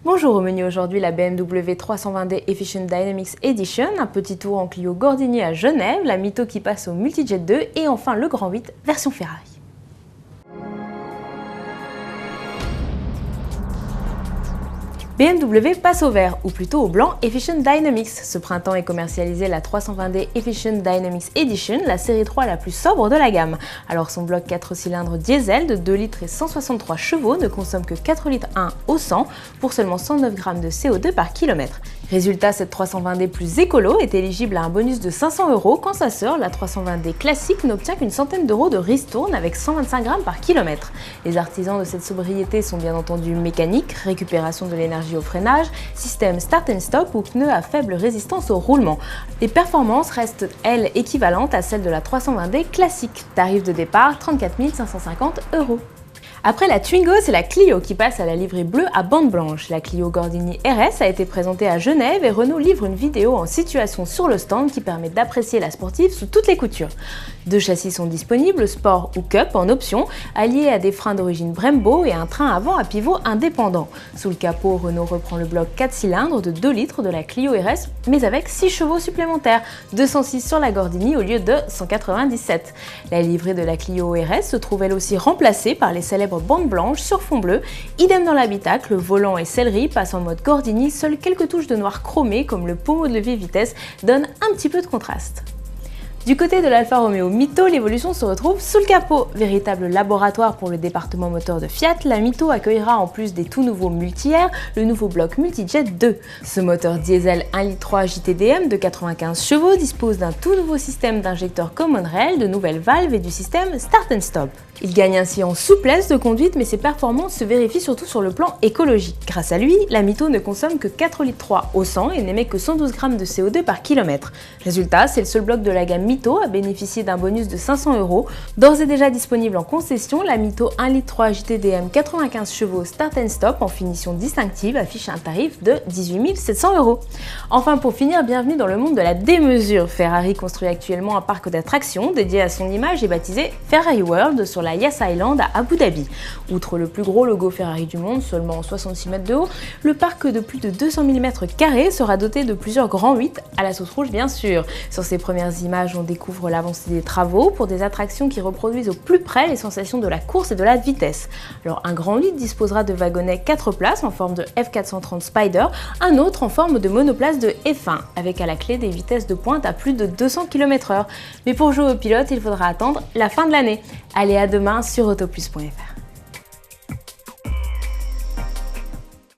Bonjour, au menu aujourd'hui la BMW 320d Efficient Dynamics Edition, un petit tour en Clio Gordini à Genève, la Mito qui passe au Multijet 2 et enfin le Grand 8 version Ferrari. BMW passe au vert, ou plutôt au blanc Efficient Dynamics. Ce printemps est commercialisée la 320d Efficient Dynamics Edition, la série 3 la plus sobre de la gamme. Alors son bloc 4 cylindres diesel de 2 litres et 163 chevaux ne consomme que 4 litres 1 au 100 pour seulement 109 grammes de CO2 par kilomètre. Résultat, cette 320d plus écolo est éligible à un bonus de 500 € quand sa sœur, la 320d classique, n'obtient qu'une centaine d'euros de ristourne avec 125 grammes par kilomètre. Les artisans de cette sobriété sont bien entendu mécaniques, récupération de l'énergie au freinage, système start and stop ou pneus à faible résistance au roulement. Les performances restent, elles, équivalentes à celles de la 320d classique. Tarif de départ 34 550 €. Après la Twingo, c'est la Clio qui passe à la livrée bleue à bande blanche. La Clio Gordini RS a été présentée à Genève et Renault livre une vidéo en situation sur le stand qui permet d'apprécier la sportive sous toutes les coutures. Deux châssis sont disponibles, Sport ou Cup en option, alliés à des freins d'origine Brembo et un train avant à pivot indépendant. Sous le capot, Renault reprend le bloc 4 cylindres de 2 litres de la Clio RS, mais avec 6 chevaux supplémentaires, 206 sur la Gordini au lieu de 197. La livrée de la Clio RS se trouve elle aussi remplacée par les célèbres bandes blanches sur fond bleu. Idem dans l'habitacle, volant et sellerie passent en mode Gordini, seules quelques touches de noir chromé comme le pommeau de levier vitesse donnent un petit peu de contraste. Du côté de l'Alfa Romeo Mito, l'évolution se retrouve sous le capot. Véritable laboratoire pour le département moteur de Fiat, la Mito accueillera en plus des tout nouveaux multi-air, le nouveau bloc Multijet 2. Ce moteur diesel 1.3 litre JTDM de 95 chevaux dispose d'un tout nouveau système d'injecteur Common Rail, de nouvelles valves et du système Start and Stop. Il gagne ainsi en souplesse de conduite, mais ses performances se vérifient surtout sur le plan écologique. Grâce à lui, la Mito ne consomme que 4 litres 3 au 100 et n'émet que 112 grammes de CO2 par kilomètre. Résultat, c'est le seul bloc de la gamme Mito à bénéficier d'un bonus de 500 €. D'ores et déjà disponible en concession, la Mito 1.3 litre JTDM 95 chevaux Start and Stop en finition distinctive affiche un tarif de 18 700 €. Enfin, pour finir, bienvenue dans le monde de la démesure. Ferrari construit actuellement un parc d'attractions dédié à son image et baptisé Ferrari World sur la Yas Island à Abu Dhabi. Outre le plus gros logo Ferrari du monde, seulement 66 mètres de haut, le parc de plus de 200 000 m² sera doté de plusieurs grands 8 à la sauce rouge bien sûr. Sur ces premières images, on découvre l'avancée des travaux pour des attractions qui reproduisent au plus près les sensations de la course et de la vitesse. Alors un grand 8 disposera de wagonnets 4 places en forme de F430 Spider, un autre en forme de monoplace de F1 avec à la clé des vitesses de pointe à plus de 200 km/h. Mais pour jouer au pilote, il faudra attendre la fin de l'année. Allez, à demain sur autoplus.fr.